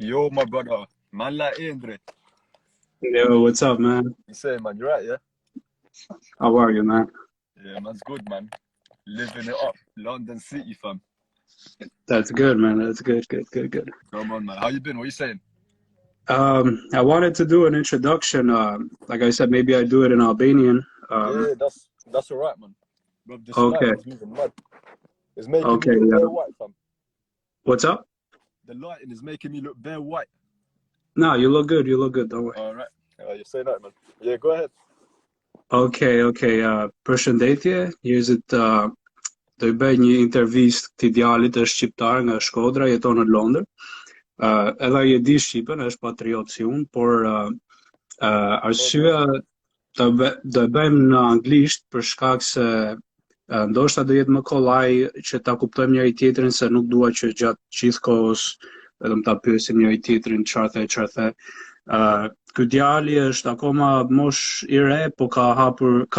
Yo, my brother. Man like Andre. Yo, what's up, man? You say, man, you right, yeah? How are you, man? Yeah, man's good, man. Living it up. London City, fam. That's good, man. That's good, good, good, good. Come on, man. How you been? What you saying? I wanted to do an introduction. Like I said, maybe I do it in Albanian. Yeah, that's all right, man. Bro, this Okay, lighting is moving mad. It's making me okay, look yeah. bare white, fam. What's up? The lighting is making me look bare white. No, you look good. You look good. Don't worry. All right. You say that, man. Yeah, go ahead. Okay, okay. Përshëndetje. Njerëzit do i bëj një intervistë këtij djalit, është shqiptar nga Shkodra, jeton në Londër. Edhe ai e di shqipen, është patriot si unë, por God bless arsyeja you. do e bëjmë në anglisht për shkak se ndoshta do jetë më kollaj që ta kuptojmë njëri tjetrin, se nuk dua që gjatë gjithë kohës vetëm ta pyesim njëri tjetrin çfarë the. Ky djali është akoma mosh i re, po ka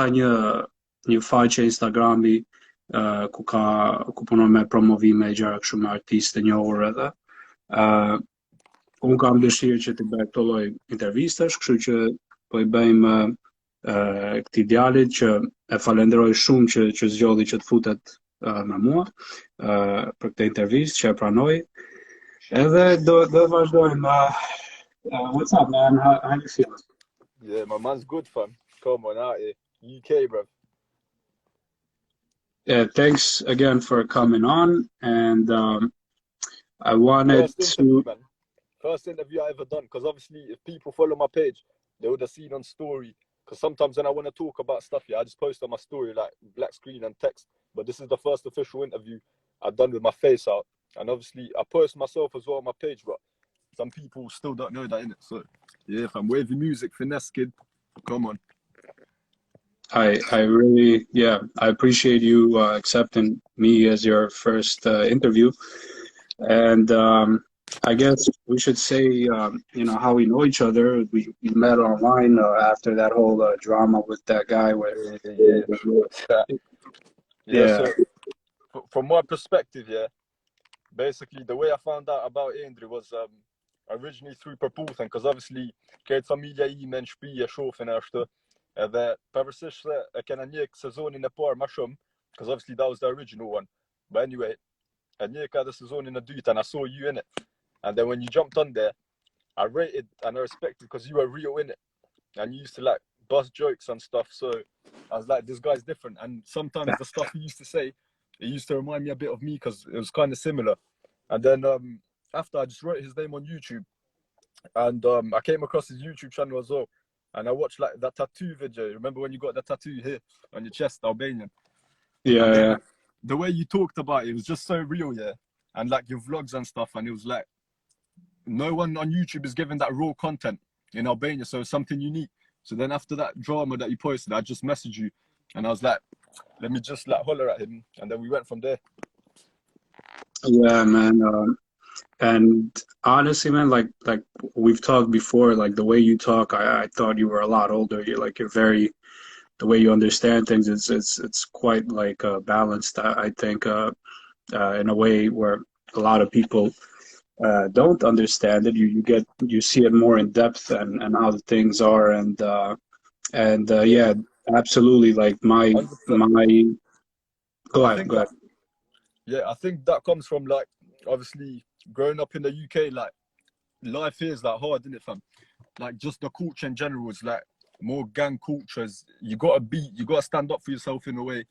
një faqe Instagrami ku punon me promovime e gjëra kështu me artistë të njohur edhe. Unë kam dëshirë që të bëj këto lloj intervistash, kështu që po i bëjmë këtij djalit, që e falenderoj shumë që zgjodhi që të futet me mua për këtë intervistë, që e pranoi. Edhe do vazhdojmë. What's up, man? How you feeling? Yeah, my man's good, fam. Come on out here. UK, bro. Yeah, thanks again for coming on, and I wanted First interview, to. man. First interview I ever done. Because obviously, if people follow my page, they would have seen on story. Because sometimes when I want to talk about stuff, yeah, I just post on my story like black screen and text. But this is the first official interview I've done with my face out. And obviously, I post myself as well on my page, but some people still don't know that, innit? So, yeah, fam, Wavymusicofficial. Come on. I really, yeah, I appreciate you accepting me as your first interview, and I guess we should say, how we know each other. We met online after that whole drama with that guy. Where, Yeah, yeah, so from my perspective, yeah, basically the way I found out about Andre was originally through Perpulten, because obviously kreet familja ime në shtëpi e shohin ashtu. Edhe pavarësisht se e kena njeh sezonin e parë më shumë, because obviously that was the original one. But anyway, I njeh edhe sezonin e dytë, and I saw you in it. And then when you jumped on there, I rated and I respected because you were real in it. And you used to like bust jokes and stuff. So I was like, this guy's different. And sometimes the stuff he used to say, it used to remind me a bit of me because it was kind of similar. And then after I just wrote his name on YouTube, and I came across his YouTube channel as well. And I watched like that tattoo video. Remember when you got the tattoo here on your chest, Albanian? yeah. The way you talked about it was just so real, yeah. And like your vlogs and stuff, and it was like, no one on YouTube is giving that raw content in Albania, so it's something unique. So then after that drama that you posted, I just messaged you, and I was like, let me just like holler at him, and then we went from there. Yeah, man. And honestly, man, like we've talked before, like the way you talk, I thought you were a lot older. You're very, the way you understand things, it's quite like balanced. I think in a way where a lot of people don't understand it. You see it more in depth and how the things are, and yeah, absolutely. Like my 100%. go I ahead, think go that, ahead. yeah, I think that comes from like obviously growing up in the UK. Like life here is like hard, isn't it, fam? Like just the culture in general is like more gang cultures. You gotta stand up for yourself in a way,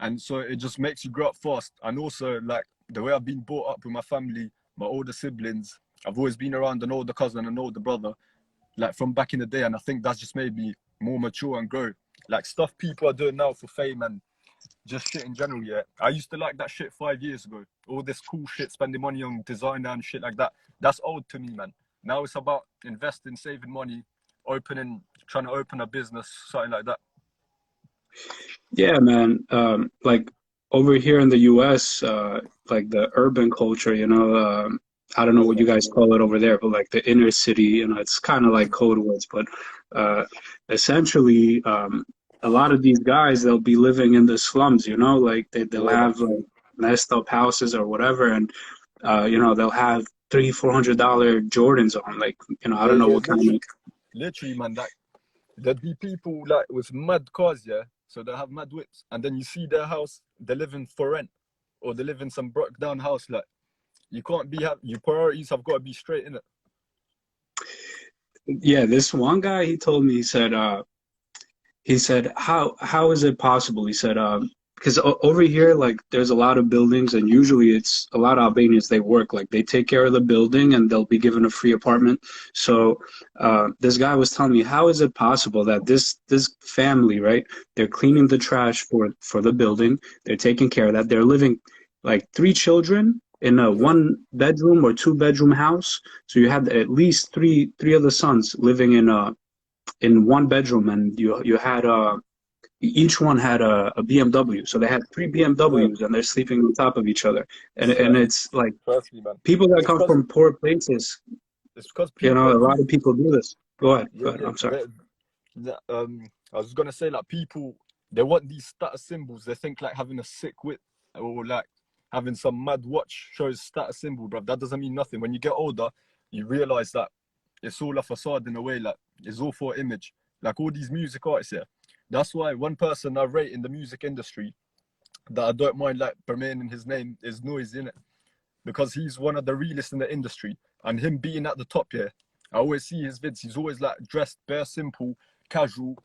and so it just makes you grow up fast. And also like the way I've been brought up with my family, my older siblings, I've always been around an older cousin and an older brother, like from back in the day, and I think that's just made me more mature and grow. Like stuff people are doing now for fame and just shit in general, yeah. I used to like that shit 5 years ago. All this cool shit, spending money on designer and shit like that. That's old to me, man. Now it's about investing, saving money, trying to open a business, something like that. Yeah, man. Like over here in the US, like the urban culture, I don't know what you guys call it over there, but like the inner city, it's kind of like code words, but essentially, a lot of these guys, they'll be living in the slums, like they'll have like messed up houses or whatever, and you know, they'll have $300-400 Jordans on. Like, you know, I Yeah, don't know yeah, what kind of. literally, man. Like there'd be people like with mad cars, yeah. So they have mad whips, and then you see their house, they live in for rent, or they live in some broke down house. Like you can't be your priorities have got to be straight in it. Yeah, this one guy, he told me, he said, how is it possible? He said, because over here, like, there's a lot of buildings, and usually it's a lot of Albanians. They work, like, they take care of the building, and they'll be given a free apartment. So, this guy was telling me, how is it possible that this family, right? They're cleaning the trash for the building. They're taking care of that. They're living like three children in a Yeah, 1 bedroom or 2 bedroom house. So you had at least three of the sons living in 1 bedroom, and you had each one had a BMW. So they had three yeah. BMWs, and they're sleeping on top of each other. And It's like, it's like trust me, man. people that It's come because from poor places, you know, people a are lot of used. people do this. Go ahead. Yeah, Go ahead. yeah. I'm sorry. I was gonna say like people they want these status symbols. They think like having a sick whip or like having some mad watch shows status symbol, bro. That doesn't mean nothing. When you get older, you realize that it's all a facade in a way. Like it's all for image. Like all these music artists here. That's why one person I rate in the music industry that I don't mind like remaining his name is Noise in it because he's one of the realest in the industry and him being at the top here. I always see his vids. He's always like dressed bare simple, casual,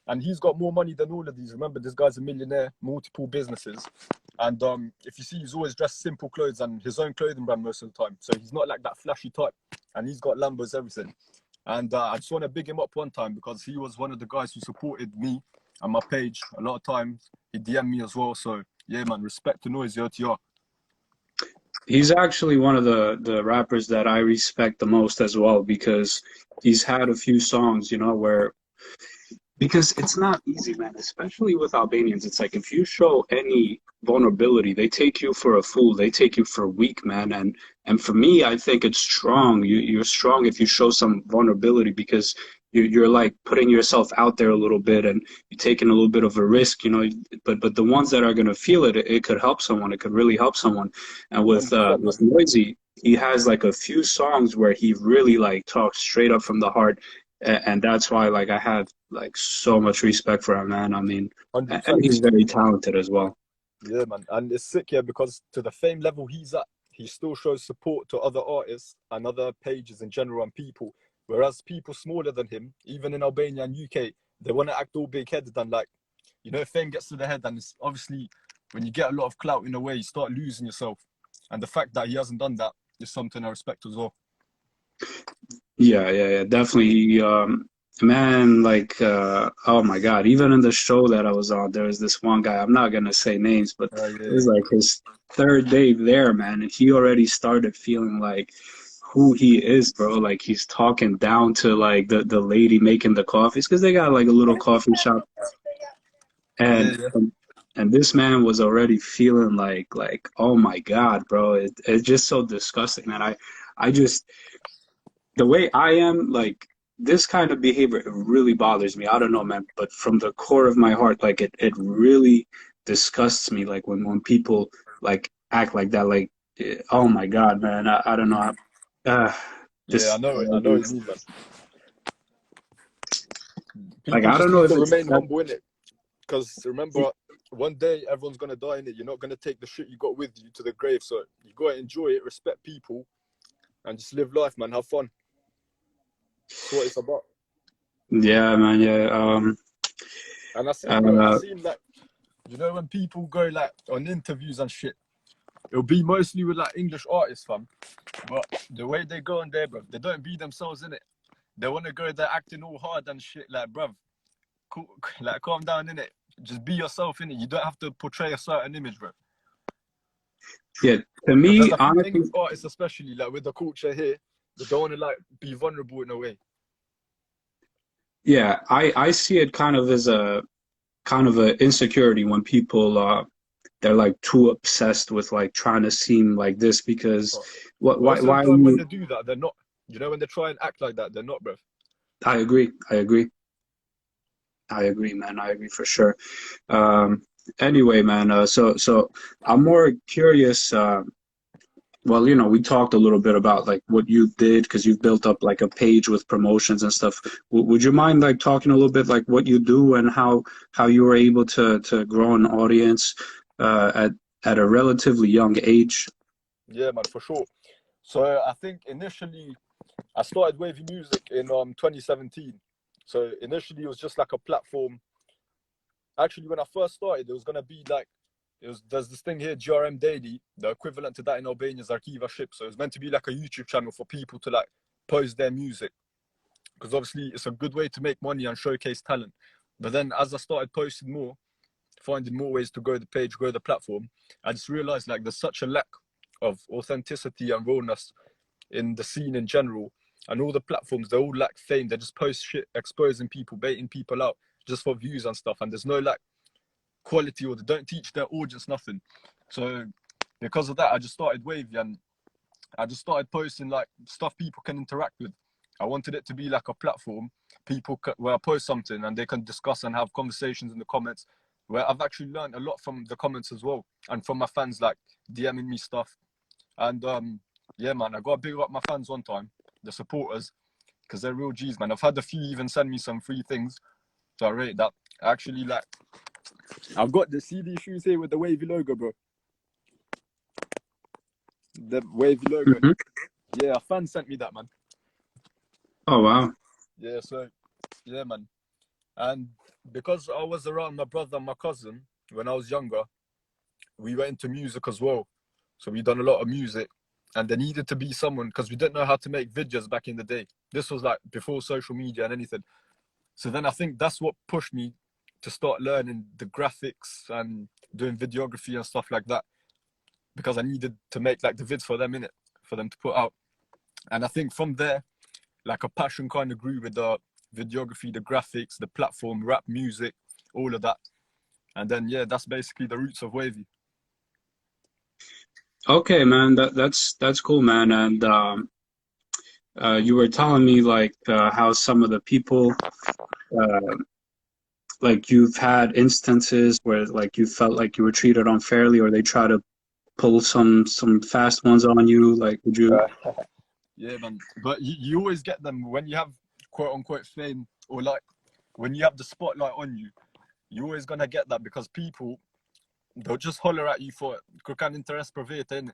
and he's got more money than all of these. Remember, this guy's a millionaire, multiple businesses, and if you see, he's always dressed simple clothes and his own clothing brand most of the time. So he's not like that flashy type, and he's got Lambos, everything. And I just want to big him up one time because he was one of the guys who supported me and my page a lot of times. He DM'd me as well. So yeah, man, respect to Noise OTR. He's actually one of the rappers that I respect the most as well because he's had a few songs, you know, where because it's not easy, man, especially with Albanians. It's like if you show any vulnerability, they take you for a fool. They take you for weak, man. And for me, I think it's strong. You're strong if you show some vulnerability because you're like putting yourself out there a little bit and you're taking a little bit of a risk, you know. But the ones that are gonna feel it, it could help someone. It could really help someone. And 100%, man. with Noisy, he has like a few songs where he really like talks straight up from the heart, and that's why like I have like so much respect for him, man. I mean, and 100%. he's very talented as well. Yeah, man. And it's sick, yeah, because to the fame level he's at, he still shows support to other artists and other pages in general and people. Whereas people smaller than him, even in Albania and UK, they want to act all big headed and like, you know, fame gets to the head. And it's obviously when you get a lot of clout in a way, you start losing yourself. And the fact that he hasn't done that is something I respect as well. Yeah, definitely. Man, like, oh my God, even in the show that I was on, there was this one guy. I'm not gonna say names, but Yeah, it was like his third day there, man, and he already started feeling like who he is, bro. Like he's talking down to like the lady making the coffees because they got like a little coffee shop, yeah, and yeah. and this man was already feeling like oh my God, bro, it's just so disgusting, man. I just the way I am, like this kind of behavior, it really bothers me. I don't know, man, but from the core of my heart, like it really disgusts me. Like when people like act like that, like oh my God, man, I don't know. Uh, Yeah, I just know it. I know what you mean, man. like People I just don't know need if to it's remain that. humble in it. Because remember, one day everyone's gonna die in it. You're not gonna take the shit you got with you to the grave. So you gotta enjoy it, respect people, and just live life, man. Have fun. That's what it's about. Yeah, man, yeah. And I Uh, seen like, you know, when people go like on interviews and shit, it'll be mostly with like English artists, fam. But the way they go on there, bro, they don't be themselves in it. They want to go there acting all hard and shit. Like, bruv, cool, like calm down in it. Just be yourself in it. You don't have to portray a certain image, bro. yeah, to Because there's me, a few honestly, English artists, especially like with the culture here, they don't want to like be vulnerable in a way. yeah, I see it kind of a insecurity when people they're like too obsessed with like trying to seem like this because But what most of why the are time when you they do that, they're not. You know, when they try and act like that, they're not, bro. I agree, man. I agree for sure. Anyway, man, so I'm more curious well, you know, we talked a little bit about like what you did because you've built up like a page with promotions and stuff. Would you mind like talking a little bit like what you do and how you were able to grow an audience at a relatively young age? Yeah, man, for sure. So I think initially I started Wavy Music in 2017. So initially it was just like a platform. Actually, when I first started, it was gonna be like there's this thing here, GRM Daily, the equivalent to that in Albania is Arkiva Ship. So it's meant to be like a YouTube channel for people to like post their music. Because obviously it's a good way to make money and showcase talent. But then as I started posting more, finding more ways to grow the page, grow the platform, I just realized like there's such a lack of authenticity and rawness in the scene in general. And all the platforms, they all lack fame. They just post shit, exposing people, baiting people out just for views and stuff. And there's no like quality, or they don't teach their audience nothing. So because of that, I just started Wavy, and I just started posting like stuff people can interact with. I wanted it to be like a platform, where I post something and they can discuss and have conversations in the comments, where I've actually learned a lot from the comments as well, and from my fans like DMing me stuff. And yeah, man, I got to big up my fans one time, the supporters, because they're real G's, man. I've had a few even send me some free things, so I rate that. Actually, like, I've got the CD shoes here with the Wavy logo, bro. The Wavy logo. Hmm. Yeah, a fan sent me that, man. Oh wow. Yeah, so yeah, man. And because I was around my brother and my cousin when I was younger, we went into music as well. So we done a lot of music, and there needed to be someone, because we didn't know how to make videos back in the day. This was like before social media and anything. So then I think that's what pushed me to start learning the graphics and doing videography and stuff like that, because I needed to make like the vids for them in it, for them to put out. And I think from there, like a passion kind of grew with the videography, the graphics, the platform, rap music, all of that. And then yeah, that's basically the roots of Wavy. Okay, man, that's cool, man. And you were telling me like how some of the people uh, like you've had instances where like you felt like you were treated unfairly or they try to pull some fast ones on you. Like, would you? Yeah, man. But you always get them when you have quote unquote fame, or like when you have the spotlight on you. You're always gonna get that, because people, they'll just holler at you for kukan interest private, innit?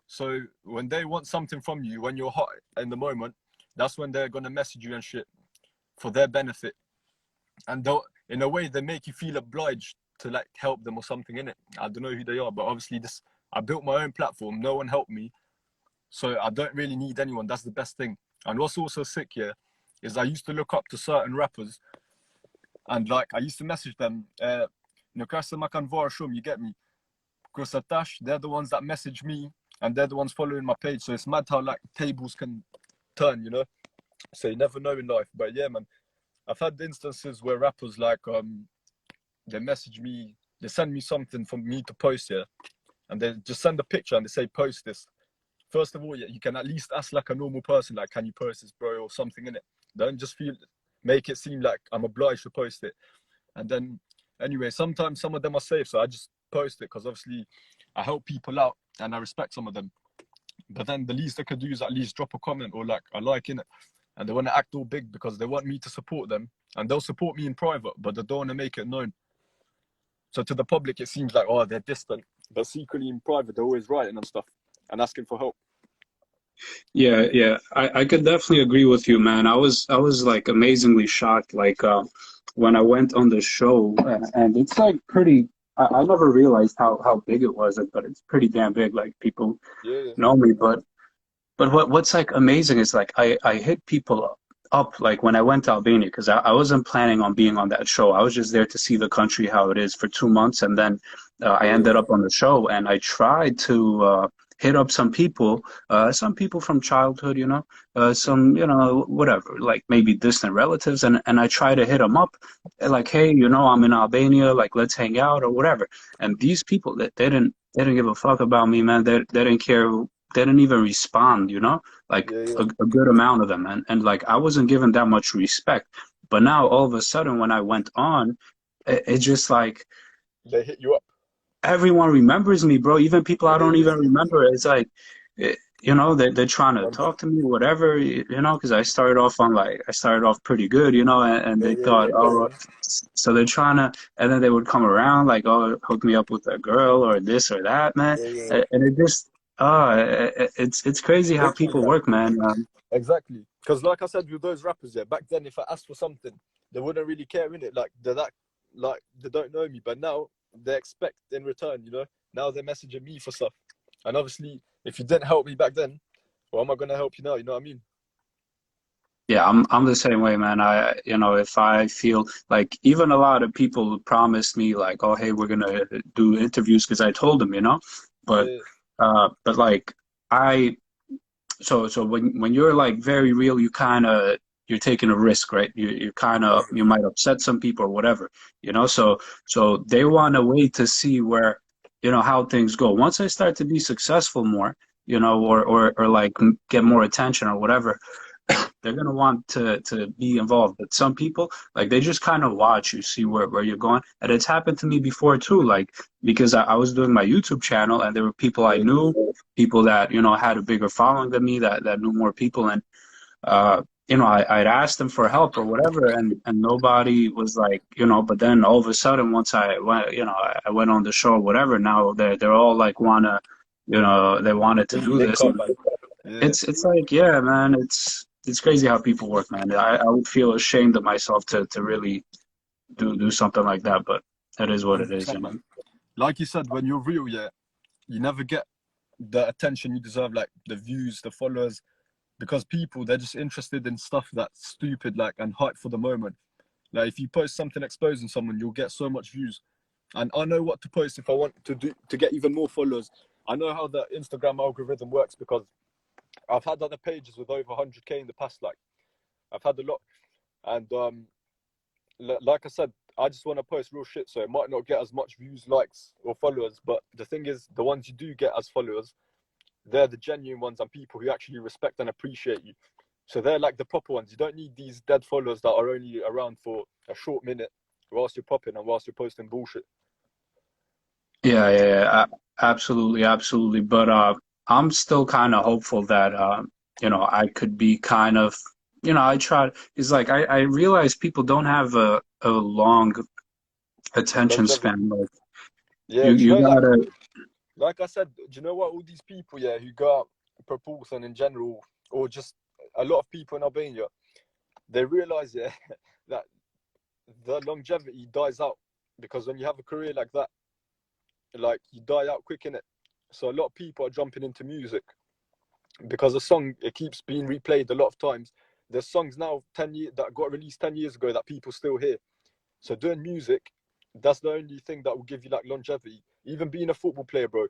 So when they want something from you, when you're hot in the moment, that's when they're gonna message you and shit for their benefit. And they'll, in a way, they make you feel obliged to like help them or something, in it. I don't know who they are, but obviously this, I built my own platform. No one helped me, so I don't really need anyone. That's the best thing. And what's also sick here is I used to look up to certain rappers, and like I used to message them. Nukrasa Makan Varashum, you get me? Krusatash, they're the ones that message me, and they're the ones following my page. So it's mad how like tables can turn, you know? So you never know in life. But yeah, man, I've had instances where rappers like they message me, they send me something for me to post here, and they just send a picture and they say post this. First of all, yeah, you can at least ask like a normal person, like, can you post this, bro, or something in it. Don't just make it seem like I'm obliged to post it. And then anyway, sometimes some of them are safe, so I just post it, because obviously I help people out and I respect some of them. But then the least they could do is at least drop a comment or like a like in it. And they want to act all big because they want me to support them, and they'll support me in private, but they don't want to make it known. So to the public, it seems like, oh, they're distant, but secretly in private, they're always writing and stuff and asking for help. Yeah, yeah. I could definitely agree with you, man. I was like amazingly shocked, like when I went on the show, and it's like pretty. I never realized how big it was, but it's pretty damn big. Like people Yeah, know me, but what's like amazing is like I hit people up like when I went to Albania because I wasn't planning on being on that show. I was just there to see the country how it is for 2 months, and then I yeah, ended up on the show, and I tried to hit up some people from childhood, some whatever, like maybe distant relatives, and I try to hit them up, like, hey, I'm in Albania, like let's hang out or whatever. And these people that they didn't give a fuck about me, man. They didn't care, they didn't even respond, like yeah, yeah. a good amount of them. And like I wasn't given that much respect. But now all of a sudden when I went on, it's just like They hit you up. everyone remembers me, bro. Even people I don't Yeah, even remember. It's like you know, they're trying to talk to me, whatever, you know, because I started off pretty good, you know, and they thought, Go oh, on. so they're trying to, and then they would come around like, oh, hook me up with a girl or this or that, man, Yeah. and it just, it's crazy how Literally, people like, work, man. exactly. Because like I said with those rappers, yeah, back then if I asked for something, they wouldn't really care in it. Like they don't know me, but now they expect in return, you know. Now they're messaging me for stuff, and obviously, if you didn't help me back then, well, am I gonna help you now? You know what I mean? Yeah, I'm the same way, man. You know, if I feel like even a lot of people promised me like, oh, hey, we're gonna do interviews because I told them, you know, but Yeah, but like I so when you're like very real, you're taking a risk, right? You kind of you might upset some people or whatever, you know. So they want to wait to see where you know how things go. Once I start to be successful more, you know, or like get more attention or whatever, they're gonna want to be involved. But some people, like they just kind of watch you, see where you're going. And it's happened to me before too, like because I was doing my YouTube channel and there were people I yeah. knew, people that, you know, had a bigger following than me that knew more people. And you know, I'd asked them for help or whatever, and nobody was like, you know, but then all of a sudden once I went, you know, I went on the show or whatever, now they're all like wanna, you know, they wanted to do Link this. up, man. Yeah, It's like, yeah, man, it's crazy how people work, man. I would feel ashamed of myself to really do something like that, but it is what it is, you 100%, know. man. Like you said, when you're real, yeah, you never get the attention you deserve, like the views, the followers, because people they're just interested in stuff that's stupid, like and hype for the moment. Like if you post something exposing someone, you'll get so much views. And I know what to post if I want to get even more followers. I know how the Instagram algorithm works because I've had other pages with over 100K in the past. Like I've had a lot, and like I said, I just want to post real shit, so it might not get as much views, likes, or followers. But the thing is, the ones you do get as followers, they're the genuine ones and people who actually respect and appreciate you. So they're like the proper ones. You don't need these dead followers that are only around for a short minute whilst you're popping and whilst you're posting bullshit. Yeah, absolutely, absolutely. But I'm still kind of hopeful that you know, I could be kind of, you know, I try. It's like I realize people don't have a long attention Longevity. span. Like Yeah, do you you know, gotta. like I said, do you know what? All these people, yeah, who go out propulse and in general, or just a lot of people in Albania, they realize, yeah, that the longevity dies out because when you have a career like that, like you die out quick in it. So a lot of people are jumping into music because a song it keeps being replayed a lot of times. There's songs now 10 years that got released 10 years ago that people still hear. So doing music, that's the only thing that will give you like longevity. Even being a football player, bro,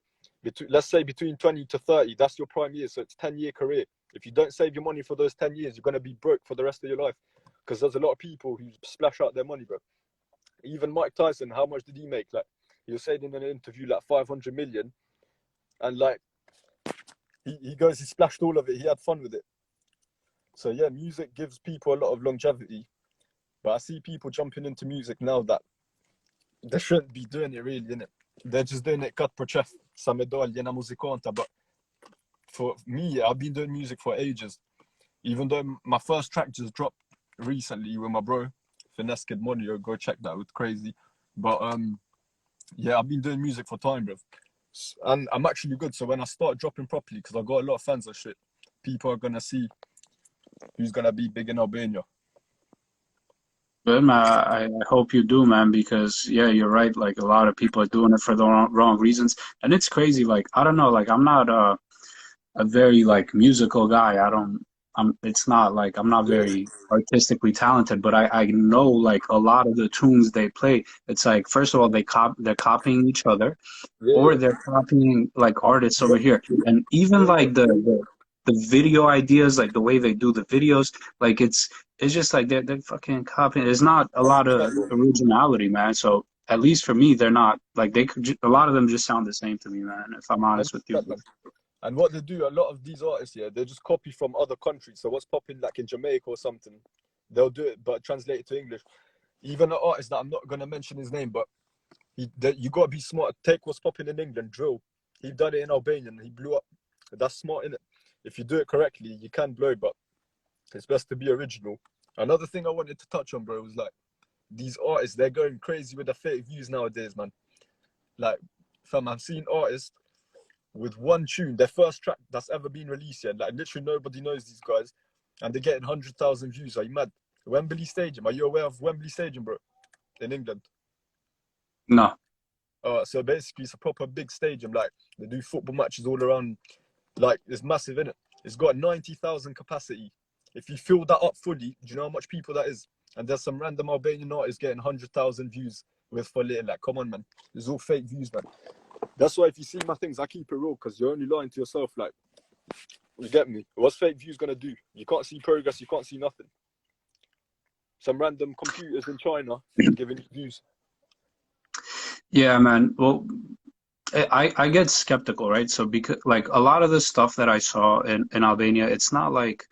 let's say between 20 to 30, that's your prime years. So it's 10-year career. If you don't save your money for those 10 years, you're gonna be broke for the rest of your life. Because there's a lot of people who splash out their money, bro. Even Mike Tyson, how much did he make? Like he was saying in an interview, like 500 million, and like he goes, he splashed all of it. He had fun with it. So yeah, music gives people a lot of longevity. But I see people jumping into music now that they shouldn't be doing it really, innit? They're just doing it cut per chef. Some idol, jena muzikanta. But for me, I've been doing music for ages. Even though my first track just dropped recently with my bro, F1nessekid, go check that out, crazy. But yeah, I've been doing music for time, bro. And I'm actually good. So when I start dropping properly, because I've got a lot of fans and shit, people are gonna see who's gonna be big in Albania. Good, man. I hope you do, man, because yeah, you're right. Like a lot of people are doing it for the wrong reasons, and it's crazy. Like I don't know. Like I'm not a very like musical guy. I don't. It's not like I'm not Yeah, very artistically talented, but I know like a lot of the tunes they play. It's like first of all they're copying each other, or yeah, they're copying like artists over here, and even yeah. like the video ideas, like the way they do the videos, like it's just like they're fucking copying. There's not a lot of 100%, bro. originality, man. So at least for me, they're not like they could. A lot of them just sound the same to me, man. If I'm honest with you. 100%, man. And what they do, a lot of these artists, yeah, they just copy from other countries. So what's popping like in Jamaica or something, they'll do it but translate it to English. Even an artist that I'm not gonna mention his name, but you gotta be smart. Take what's popping in England, drill. He done it in Albanian. He blew up. That's smart, innit? If you do it correctly, you can blow, but it's best to be original. Another thing I wanted to touch on, bro, was like these artists, they're going crazy with the fake views nowadays, man. Like, fam, I've seen artists with one tune, their first track that's ever been released yet. Like, literally nobody knows these guys, and they're getting 100,000 views. Are you mad? Wembley Stadium. Are you aware of Wembley Stadium, bro? In England. No. So basically, it's a proper big stadium. Like, they do football matches all around. Like, it's massive, innit? It's got 90,000 capacity. If you fill that up fully, do you know how much people that is? And there's some random Albanian artist getting 100,000 views with for little. Like, come on, man. It's all fake views, man. That's why if you see my things, I keep it real, because you're only lying to yourself. Like, you get me? What's fake views gonna do? You can't see progress. You can't see nothing. Some random computers in China giving you views. Yeah, man. Well, I get skeptical, right? So because like a lot of the stuff that I saw in Albania, it's not like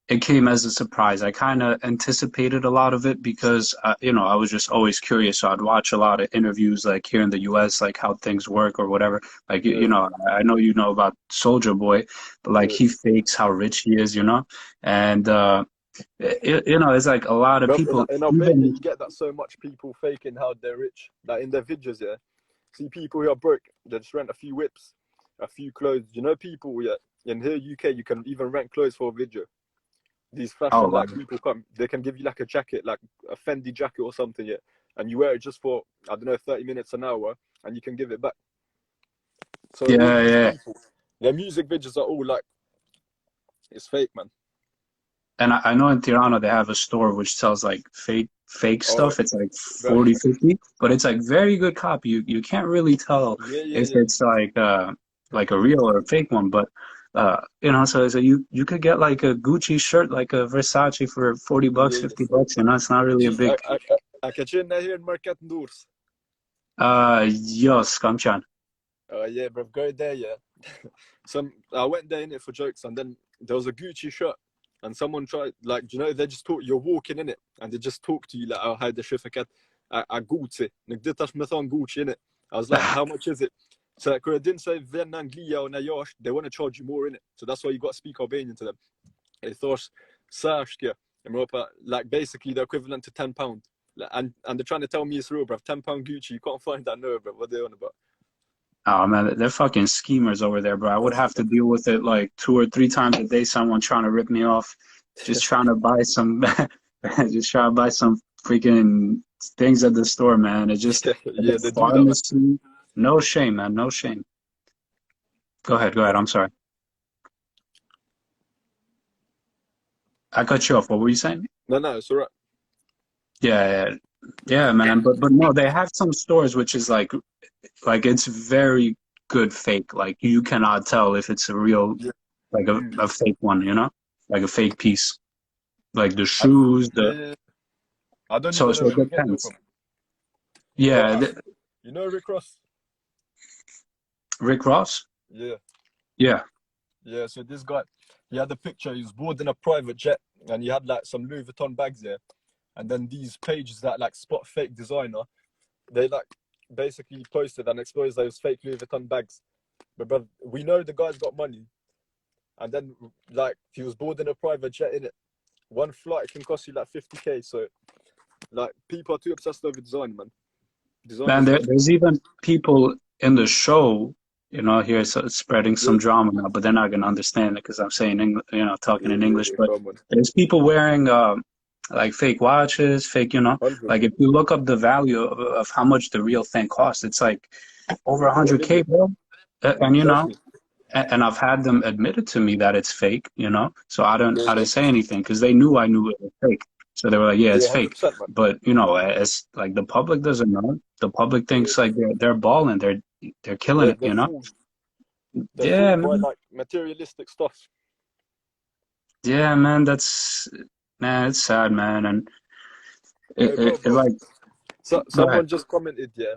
it came as a surprise. I kind of anticipated a lot of it because, you know, I was just always curious. So I'd watch a lot of interviews like here in the US, like how things work or whatever. Like, Yeah. you know, I know you know about Soldier Boy, but like he fakes how rich he is, you know? And, you know, it's like a lot of Bro, people, in Albania, even, you get that so much people faking how they're rich. Like in their videos, yeah. See people who are broke, they just rent a few whips, a few clothes. You know, people, yeah. In here, UK, you can even rent clothes for a video. These oh, fashion wow. like people come, they can give you like a jacket, like a Fendi jacket or something, yeah, and you wear it just for, I don't know, 30 minutes, an hour, and you can give it back. So all Yeah, these yeah. people, their music videos are all like, it's fake, man. And I know in Tirana they have a store which sells like fake Oh, stuff. It's like bro. 40, 50, but it's like very good copy. You can't really tell Yeah, yeah, if yeah. it's like a real or a fake one. But you know, so you could get like a Gucci shirt, like a Versace for 40 bucks, Yeah, yeah. 50 bucks, you know, it's not really a Gee, big I catch in here in Market Noors. yes, Kamchan. Yeah, bro, go there, yeah. I went there in it for jokes, and then there was a Gucci shirt, and someone tried, like, you know, they just talk. You're walking in it, and they just talk to you like, "Oh, hi, the certificate, I Gucci, nagditas methon Gucci in it." I was like, "How much is it?" So like, I didn't say then Anglia or Nayosh, they want to charge you more in it. So that's why you got to speak Albanian to them. They thought, Sashkia, like basically the equivalent to £10. Like, and they're trying to tell me it's real, bro. £10 Gucci, you can't find that, no, bro. What they on about? Oh man, they're fucking schemers over there, bro. I would have to deal with it like 2 or 3 times a day. Someone trying to rip me off, just trying to buy some, just trying to buy some freaking things at the store, man. It's just at the Yeah, they do that, man. pharmacy. No shame, man. No shame. Go ahead. Go ahead. I'm sorry. I cut you off. What were you saying? No, it's all right. Yeah, yeah, man. But no, they have some stores which is like it's very good fake. Like you cannot tell if it's a real, Yeah. like a fake one, you know, like a fake piece. Like the I, shoes, the yeah, I don't so even know so where it to get them depends. from. Bro, Yeah, you know Rick Ross? Rick Ross. Yeah. Yeah. Yeah, so this guy, he had a picture, he was boarding a private jet, and he had like some Louis Vuitton bags there. And then these pages that like spot fake designer, they like basically posted and exposed those fake Louis Vuitton bags. But bro, we know the guy's got money. And then like he was boarding a private jet in it. One flight can cost you like 50K. So like people are too obsessed over design, man. Man, Designers just there's even people in the show, you know, here spreading yeah, some drama now, but they're not gonna understand it because I'm saying English, you know, talking in English. yeah, But come on. there's people wearing like fake watches, fake, you know, 100. like if you look up the value of how much the real thing costs, it's like over A 100K, million. bro. And you know, Exactly. and I've had them admitted to me that it's fake, you know, so I Yeah, didn't say anything because they knew I knew it was fake. So they were like, yeah, yeah, it's fake. 100%, man. But you know, as like the public doesn't know, the public Yeah. thinks like they're balling, they're killing it, They're you know. fooled. They're Yeah, fooled by man. like materialistic stuff. Yeah, man. That's man. It's sad, man. And Hey, bro, it bro. like So go ahead. someone just commented, yeah.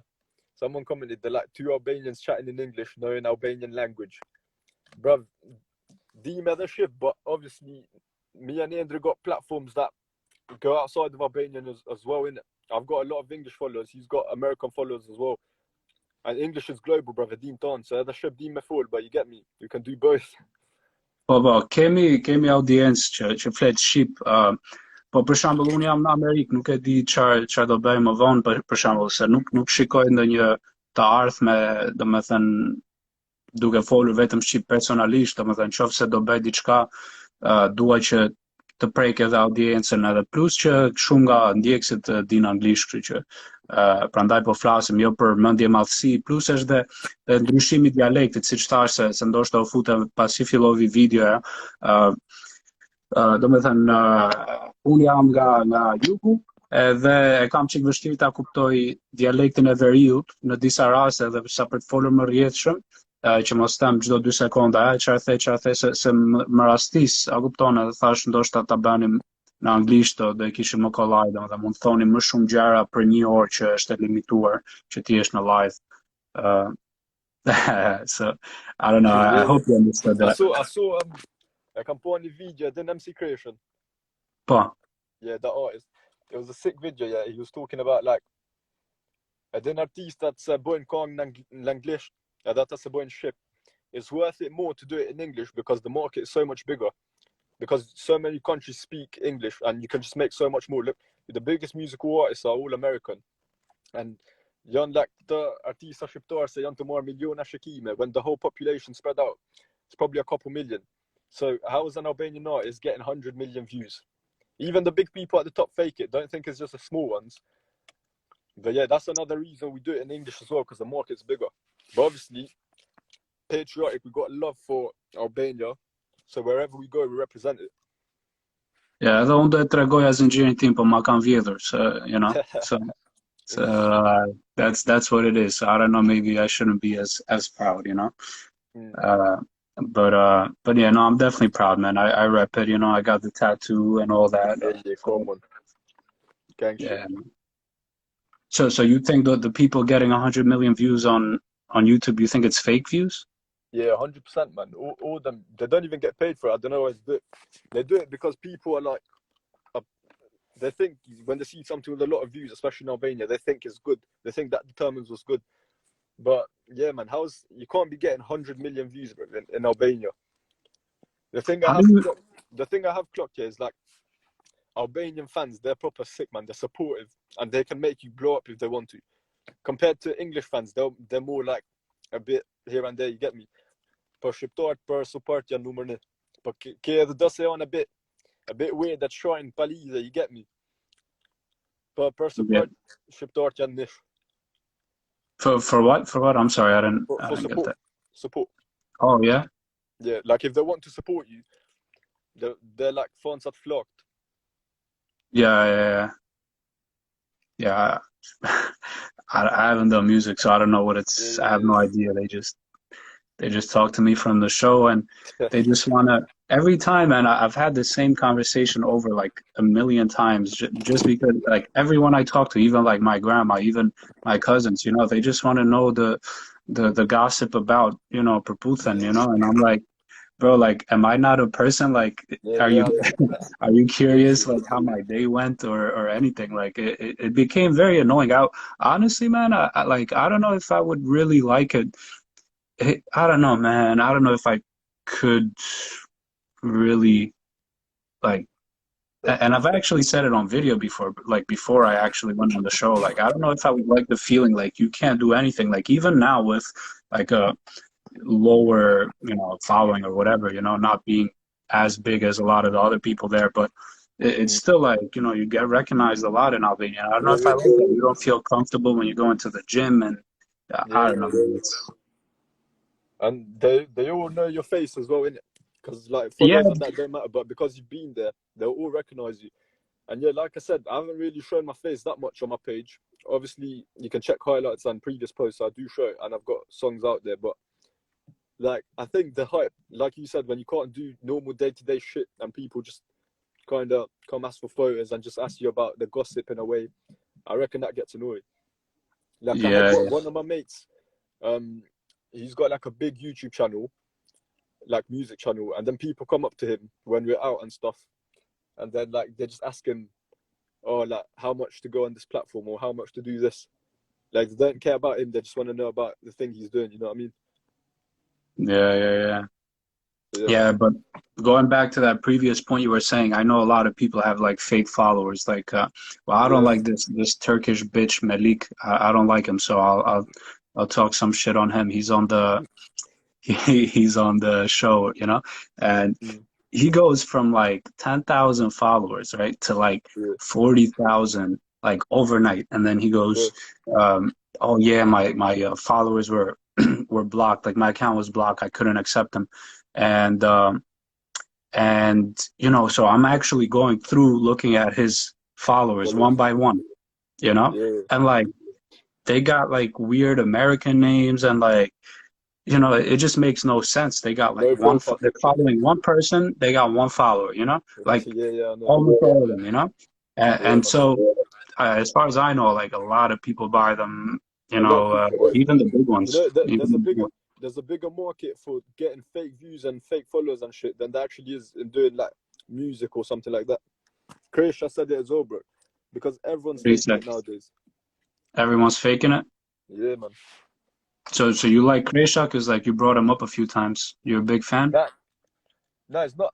Someone commented they're like two Albanians chatting in English, knowing Albanian language. Bruv, the mothership, but obviously me and Andrew got platforms that go outside of Albanian as well, innit? I've got a lot of English followers. He's got American followers as well. And English is global, brother. Din ton. So edhe shqip din me fol, but you get me. You can do both. Po, kemi audiencë që flet shqip, po për shembull unë jam në Amerikë, nuk e di çfarë do bëj më vonë për shembull, se nuk shikoj ndonjë të ardhme, domethënë duke folur vetëm shqip personalisht, domethënë nëse do bëj diçka, dua që të prek edhe audiencën edhe plus që shumë nga ndjekësit din anglisht, kështu që prandaj po flasim jo për mendje madhësi, plus është dhe ndryshimi i dialektit, siç thash se ndoshta u futem pasi filloi videoja. Domethënë unë jam nga jugu edhe e kam çik vështirë ta kuptoj dialektin e veriut në disa raste edhe sa për të folur më rrjedhshëm, që mos them çdo 2 sekonda, çfarë the se më rastis, a kupton, edhe thash ndoshta ta bënim në anglisht do e kishim më kollaj, domethënë mund të thoni më shumë gjëra për 1 orë që është e limituar që ti jesh në live. So I don't know, I hope you understood that. I saw I can put on the video, the MC Creation. Po. Yeah, the artist. It was a sick video, yeah. He was talking about like den artist that's born kong l'English, that's a born ship. It's worth it more to do it in English because the market is so much bigger. Because so many countries speak English and you can just make so much more. Look, the biggest musical artists are all American. And like the artister shqiptar se janë të marrë miliona shikime when the whole population spread out. It's probably a couple million. So how is an Albanian artist getting 100 million views? Even the big people at the top fake it. Don't think it's just the small ones. But yeah, that's another reason we do it in English as well, because the market's bigger. But obviously, patriotic, we've got love for Albania. So wherever we go, we represent it. Yeah, edhe unë do të tregoja zinxhirin tim, po ma kanë vjedhur, you know. So that's what it is. So I don't know, maybe I shouldn't be as proud, you know. But yeah, no, I'm definitely proud, man. I rep it, you know. I got the tattoo and all that. Yeah, come on. Gang yeah. shit. So you think that the people getting 100 million views on YouTube, you think it's fake views? Yeah, 100%, man. All of them, they don't even get paid for it. I don't know why they do it. They do it because people are like, they think when they see something with a lot of views, especially in Albania, they think it's good. They think that determines what's good. But yeah, man, you can't be getting 100 million views in Albania. The thing I have clocked here is like Albanian fans, they're proper sick, man. They're supportive and they can make you blow up if they want to. Compared to English fans, they're more like a bit here and there, you get me? Për shqiptarët, për support janë numër 1. Por ke edhe do se janë a bit weird that shrine palize, you get me? Për support, shqiptarët janë nish. For what? For what? I'm sorry, I didn't support. get that. Support. Oh, yeah? Yeah, like if they want to support you, they're like fans at flocked. Yeah. I haven't done music, so I don't know what it's. I have no idea. They just talk to me from the show, and they just wanna every time. And I've had the same conversation over like a million times, just because like everyone I talk to, even like my grandma, even my cousins, you know, they just want to know the gossip about, you know, Perputhan, you know, and I'm like, bro, like, am I not a person? Like, are you curious, like, how my day went or anything? Like, it became very annoying. Honestly, man, I don't know if I would really like it. I don't know, man. I don't know if I could really, like, and I've actually said it on video before, like, before I actually went on the show. Like, I don't know if I would like the feeling, like, you can't do anything. Like, even now with, like, a lower, you know, following or whatever, you know, not being as big as a lot of the other people there, but it's still like, you know, you get recognized a lot in Albania. I don't know if I like that. You don't feel comfortable when you go into the gym, and I don't know. And they all know your face as well, innit? Because like followers and that don't matter, but because you've been there, they'll all recognize you. And yeah, like I said, I haven't really shown my face that much on my page. Obviously, you can check highlights and previous posts. I do show it, and I've got songs out there, but like, I think the hype, like you said, when you can't do normal day-to-day shit and people just kind of come ask for photos and just ask you about the gossip in a way, I reckon that gets annoying. Like, I had one of my mates, he's got like a big YouTube channel, like music channel, and then people come up to him when we're out and stuff, and then like they just ask him, oh, like how much to go on this platform or how much to do this, Like they don't care about him. They just want to know about the thing he's doing. You know what I mean? Yeah. So, yeah, man. Yeah, but going back to that previous point you were saying, I know a lot of people have like fake followers. Like, well, I don't Yeah. like this Turkish bitch Melik. I don't like him, so I'll talk some shit on him. He's on the he's on the show, you know, and Mm. he goes from like 10,000 followers, right, to like Yeah. 40,000 like overnight, and then he Yeah. goes, oh yeah, my followers were were blocked, like my account was blocked, I couldn't accept them, and you know, so I'm actually going through looking at his followers one Followers. by one, you know, Yeah. and like they got like weird American names and like, you know, it just makes no sense. They got like No profile they're picture. following one person, they got one follower, you know, like Yeah. Yeah. I know. almost all of them, you know, Yeah, and man. so as far as I know, like a lot of people buy them, you A lot of know, people. even the big You ones. know, Even, there's a bigger market for getting fake views and fake followers and shit than there actually is in doing like music or something like that. Krisha said it as well, bro. Because everyone's what do you faking say? it nowadays. Everyone's faking it. Yeah, man. So you like Kresha because like you brought him up a few times. You're a big fan. That no, it's not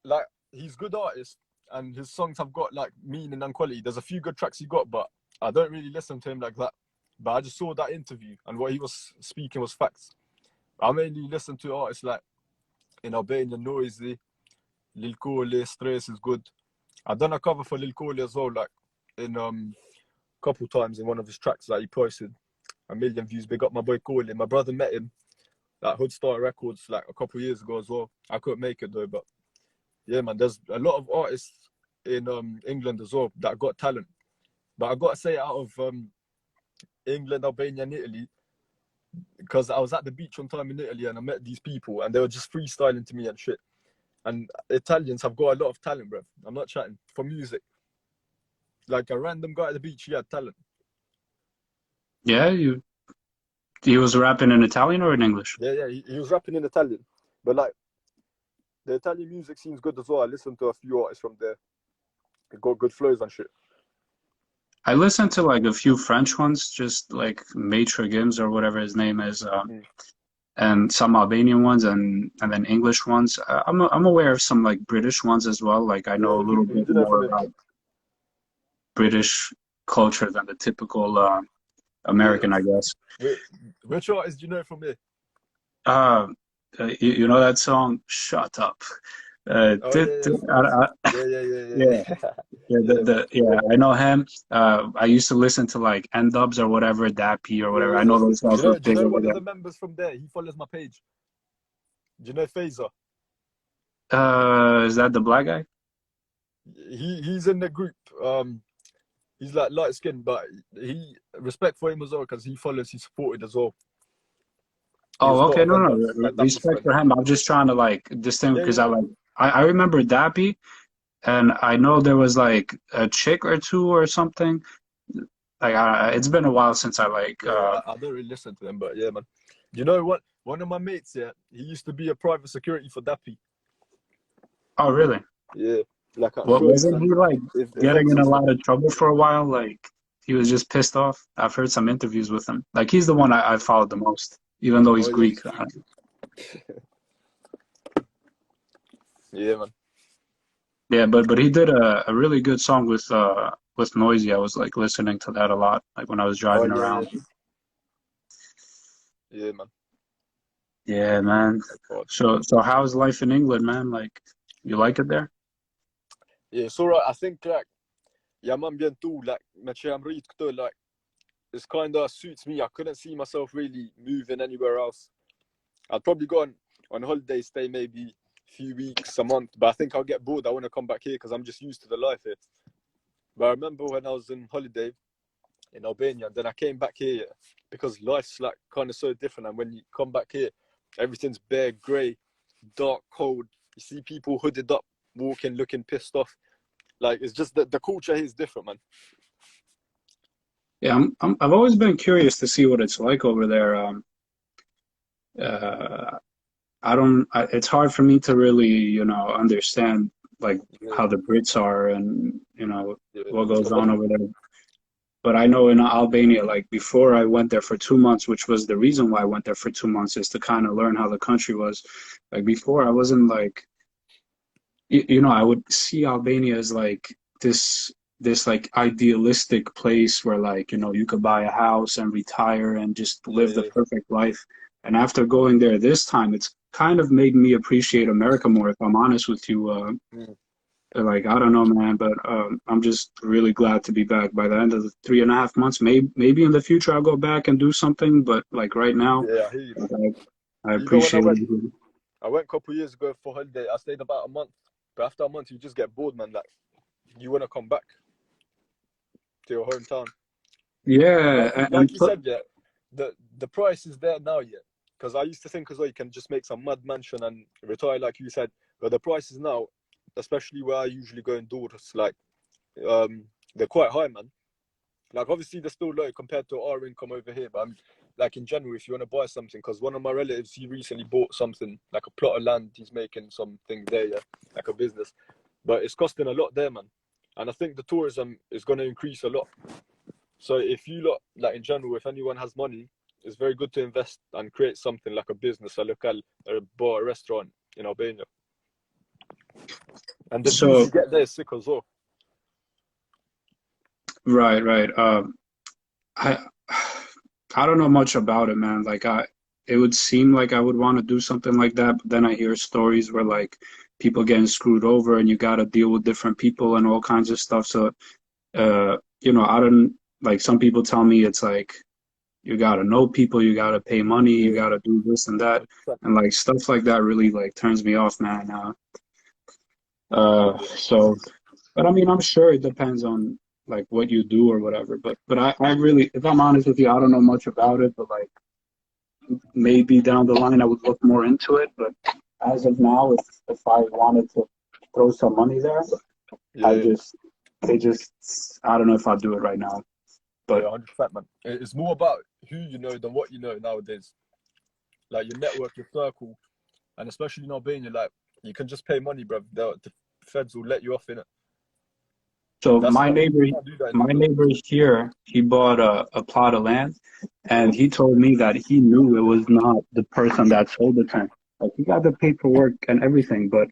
like he's a good artist and his songs have got like meaning and quality. There's a few good tracks he got, but I don't really listen to him like that. But I just saw that interview and what he was speaking was facts. I mainly listen to artists like in Albania, Noisy, Lil Kole, Stress is good. I done a cover for Lil Kole as well, like in couple times in one of his tracks that he posted. 1 million views. Big up my boy Kole. My brother met him at Hoodstar Records like a couple years ago as well. I couldn't make it though, but yeah, man, there's a lot of artists in England as well that got talent. But I gotta say, out of England, Albania, and Italy, because I was at the beach one time in Italy and I met these people and they were just freestyling to me and shit. And Italians have got a lot of talent, bro. I'm not chatting for music. Like a random guy at the beach, he had talent. Yeah, he was rapping in Italian or in English. Yeah, he was rapping in Italian, but like the Italian music seems good as well. I listened to a few artists from there. They got good flows and shit. I listened to like a few French ones, just like Maitre Gims or whatever his name is, Mm. and some Albanian ones, and then English ones. I'm aware of some like British ones as well. Like I Yeah, know a little who bit do you know from more it? about British culture than the typical Yeah. American, I guess. Which artist do you know from here? Uh, you know that song, "Shut Up." Oh yeah, of course. Yeah, Yeah. yeah, Yeah, man. I know him. I used to listen to like N Dubs or whatever, Dappy or whatever. I Yeah. know those Do guys you were know? Do you big know over one of there. the members from there? He follows my page. Do you know Fazer? Is that the black guy? He's in the group. He's like light skinned, but he respect for him as well because he follows. He supported as well. He was Oh, part okay, of no, no, Endubs. Like that was respect friend. for him. I'm just trying to like distinguish because Yeah. I remember Dappy, and I know there was like a chick or two or something. Like it's been a while since I like. I don't really listen to them, but yeah, man. You know what? One of my mates, yeah, he used to be a private security for Dappy. Oh, really? Yeah, like at What shows wasn't and he like getting events in and a stuff. lot of trouble for a while? Like he was just pissed off. I've heard some interviews with him. Like he's the one I followed the most, even though he's Oh yeah, Greek. yeah, man. Yeah, but he did a really good song with Noisy. I was like listening to that a lot, like when I was Oh driving yeah, around. yeah, man. Yeah, man. That's hard. So how's life in England, man? Like you like it there? Yeah, it's alright. I think like yeah, man, bien too. Like, I'm read like it's kind of suits me. I couldn't see myself really moving anywhere else. I'd probably go on holiday, stay maybe a few weeks, a month, but I think I'll get bored. I want to come back here because I'm just used to the life here. But I remember when I was on holiday in Albania, and then I came back here because life's like kind of so different. And when you come back here, everything's bare, grey, dark, cold. You see people hooded up, walking, looking pissed off. Like it's just the culture here is different, man. Yeah, I've always been curious to see what it's like over there. Uh, I don't. It's hard for me to really, you know, understand like Yeah, how the Brits are and you know yeah. what goes But on over there. but I know in Albania, like before I went there for 2 months, which was the reason why I went there for 2 months, is to kind of learn how the country was. Like before, I wasn't like, I would see Albania as like this like idealistic place where like, you could buy a house and retire and just Yeah, live the yeah. perfect life. And after going there this time, it's kind of made me appreciate America more, if I'm honest with you. Mm. Like, I don't know, man, but I'm just really glad to be back. By the end of the 3.5 months, maybe in the future I'll go back and do something, but like right now, Yeah, I hear you, man. like, I Even when appreciate it. I went a couple years ago for holiday. I stayed about a month, but after a month, you just get bored, man. Like you want to come back to your hometown. Yeah, Like you said, yeah, the price is there now, yeah. Because I used to think as well, you can just make some mad mansion and retire, like you said. But the prices now, especially where I usually go indoors, like they're quite high, man. Like obviously they're still low compared to our income over here, but like in general, if you want to buy something, because one of my relatives, he recently bought something like a plot of land. He's making something there, yeah, like a business, but it's costing a lot there, man. And I think the tourism is going to increase a lot. So if you lot, like in general, if anyone has money, it's very good to invest and create something like a business, a local, a bar, a restaurant in Albania. And the views so you get there is sick as well. right, right. I I don't know much about it, man. Like it would seem like I would want to do something like that, but then I hear stories where like people getting screwed over and you got to deal with different people and all kinds of stuff. So, I don't like some people tell me it's like you got to know people, you got to pay money, you Yeah, got to do this and that, 100%. and like stuff like that really like turns me off, man. Yeah, So, but I mean, I'm sure it depends on like what you do or whatever. But I really, if I'm honest with you, I don't know much about it. But like maybe down the line, I would look more into it. But as of now, if I wanted to throw some money there, I yeah, just it just I don't know if I'll do it right now. yeah, But 100%, man. It's more about who you know than what you know nowadays. Like your network, your circle, and especially in Albania, like you can just pay money, bro. The feds will let you off in it. so That's my like neighbor, you can't do that in my England. neighbor here, he bought a plot of land, and he told me that he knew it was not the person that sold it to him. Like he got the paperwork and everything, but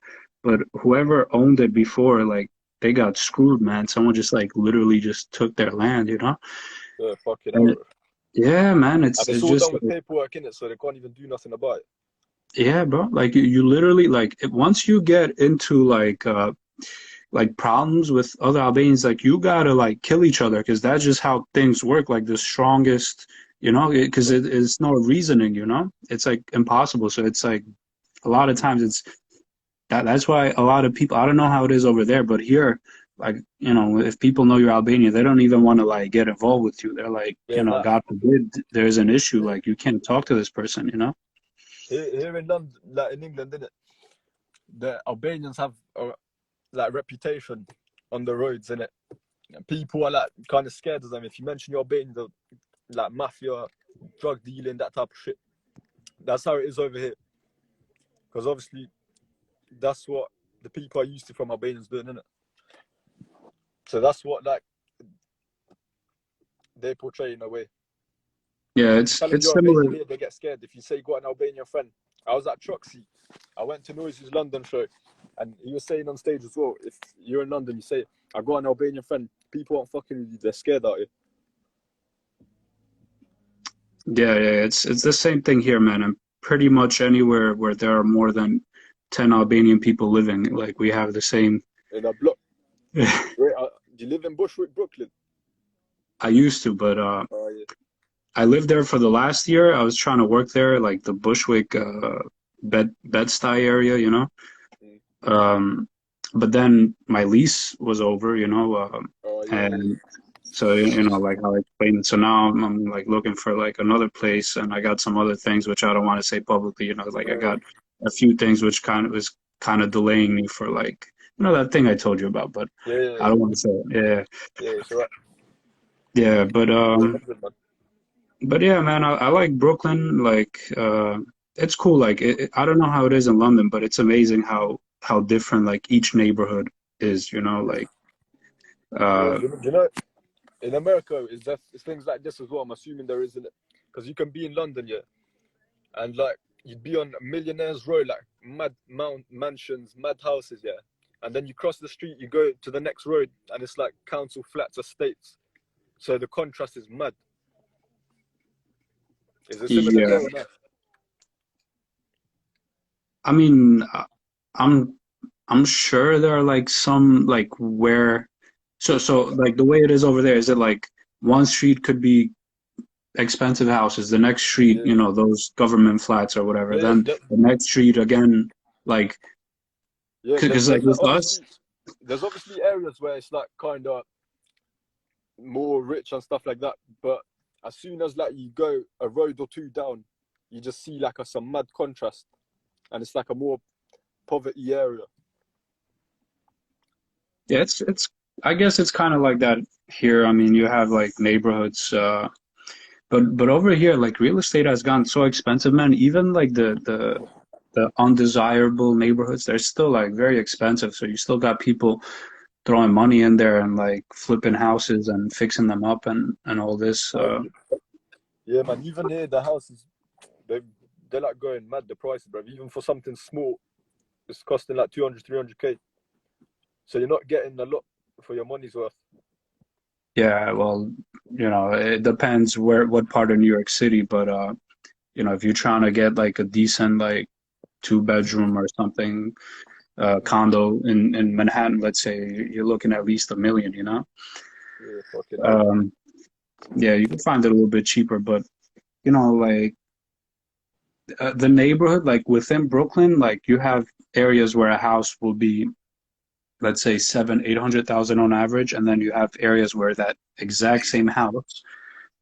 whoever owned it before, like they got screwed, man. Someone just like literally just took their land, you know? Yeah, fucking hell, And bro. yeah, man, And it's it's all just done with paperwork in it, so they can't even do nothing about it. yeah, bro. Like you literally once you get into like problems with other Albanians, like you gotta like kill each other because that's just how things work. Like the strongest, because it's no reasoning, it's like impossible. So it's like a lot of times that's why a lot of people, I don't know how it is over there, but here, like, if people know you're Albanian, they don't even want to like get involved with you. They're like, Yeah, nah. God forbid there's an issue, like you can't talk to this person. Here in London, like in England, innit, the Albanians have a like reputation on the roads, innit? And people are like kind of scared of them. If you mention you're Albanian, the like mafia, drug dealing, that type of shit. That's how it is over here. Because obviously, that's what the people are used to from Albanians doing, innit? So that's what like they portray in a way. Yeah, If you it's tell them it's you're similar. Albanian here, they get scared. If you say you got an Albanian friend, I was at Troxy. I went to Noisy's London show, and he was saying on stage as well, if you're in London, you say, I got an Albanian friend, people aren't fucking with you, they're scared out here. Yeah, yeah, it's the same thing here, man. And pretty much anywhere where there are more than 10 Albanian people living, like we have the same. In a block. Wait, do you live in Bushwick, Brooklyn? I used to, but Oh, yeah. I lived there for the last year. I was trying to work there, like the Bushwick, Bed-Stuy area. Mm. Um, but then my lease was over, Oh, yeah, yeah. and so like how I explained it. So now I'm like looking for like another place, and I got some other things which I don't want to say publicly. Like I got a few things which kind of delaying me for like that thing I told you about, but Yeah, yeah, I yeah. don't want to say it. Yeah, Yeah, it's alright. yeah, but Yeah, London, man. yeah, man, I like Brooklyn. Like it's cool. Like I don't know how it is in London, but it's amazing how different like each neighborhood is. Yeah, Like yeah. uh Do you know? in America, is that it's things like this as well. I'm assuming there isn't it, because you can be in London, yeah, and like you'd be on a millionaire's road, like mad mansions, mad houses, yeah, and then you cross the street, you go to the next road, and it's like council flats, estates. So the contrast is mad. Is it similar Yeah, there or not? I mean, I'm sure there are like some like where so like the way it is over there, is it like one street could be expensive houses, the next street, Yeah, you know, those government flats or whatever, yeah, then the next street again, like yeah. because like with us, There's obviously areas where it's like kind of more rich and stuff like that. But as soon as like you go a road or two down, you just see like some mad contrast, and it's like a more poverty area. yeah, it's I guess it's kind of like that here. I mean, you have like neighborhoods, but over here, like real estate has gotten so expensive, man. Even like the undesirable neighborhoods, they're still like very expensive. So you still got people throwing money in there and like flipping houses and fixing them up and all this. Yeah, man. Even here, the houses they they're like going mad. The prices, bro. Even for something small, it's costing like 200, 300K. So you're not getting a lot for your money's worth. Yeah, well, you know, it depends what part of New York City, but you know, if you're trying to get like a decent like two-bedroom or something condo in Manhattan, let's say, you're looking at least $1 million, you know? Yeah, fucking hell. Um, yeah, you can find it a little bit cheaper, but you know, like the neighborhood, like within Brooklyn, like you have areas where a house will be, let's say, 700,000, 800,000 on average, and then you have areas where that exact same house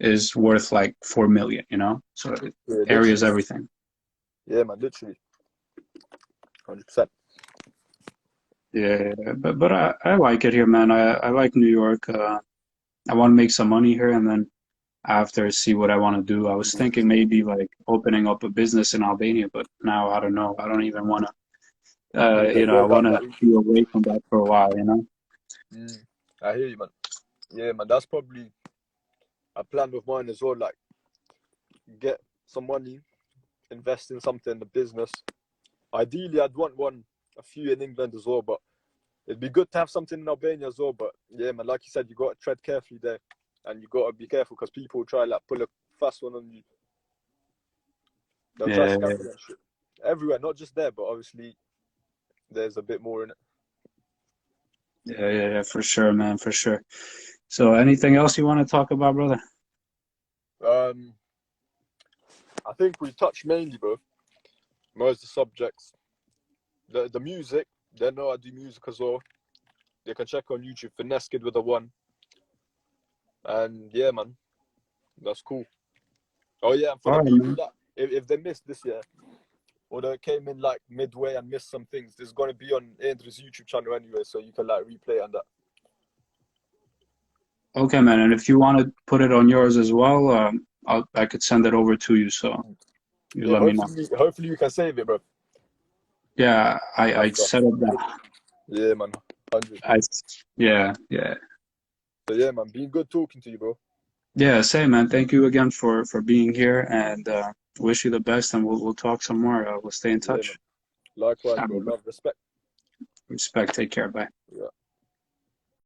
is worth like 4 million, you know? So Yeah, areas, literally. everything. Yeah, man, literally. 100%. Yeah, but I like it here, man. I like New York. I want to make some money here, and then after see what I want to do. I was thinking maybe like opening up a business in Albania, but now I don't know. I don't even want to. You know, I Go want down to that route. be away from that for a while. You know. I hear you, man. Yeah, man, that's probably a plan of mine as well. Like, get some money, invest in something, a business. Ideally, I'd want a few in England as well, but it'd be good to have something in Albania as well. But yeah, man, like you said, you got to tread carefully there, and you got to be careful because people try like pull a fast one on you. They'll try Yeah, scam you and shit everywhere, not just there, but obviously there's a bit more in it. yeah, for sure, man, for sure. So, anything else you want to talk about, brother? Um, I think we touched mainly, bro, most of the subjects. The music, they know I do music as well. They can check on YouTube for Neskid with a one. And yeah, man, that's cool. Oh yeah, and for All the right, people man. that if they missed this year or they came in like midway and missed some things, this is gonna be on Andrew's YouTube channel anyway, so you can like replay on that. Okay, man. And if you want to put it on yours as well, I could send it over to you. So you Yeah, let me know. hopefully you can save it, bro. Yeah, I That's set up that. yeah, man. 100. I yeah. So yeah, man, been good talking to you, bro. Yeah, same man. Thank you again for being here, and wish you the best. And we'll talk some more. We'll stay in Yeah, man. touch. Likewise, All bro. right, Love, respect. respect. Take care. Bye.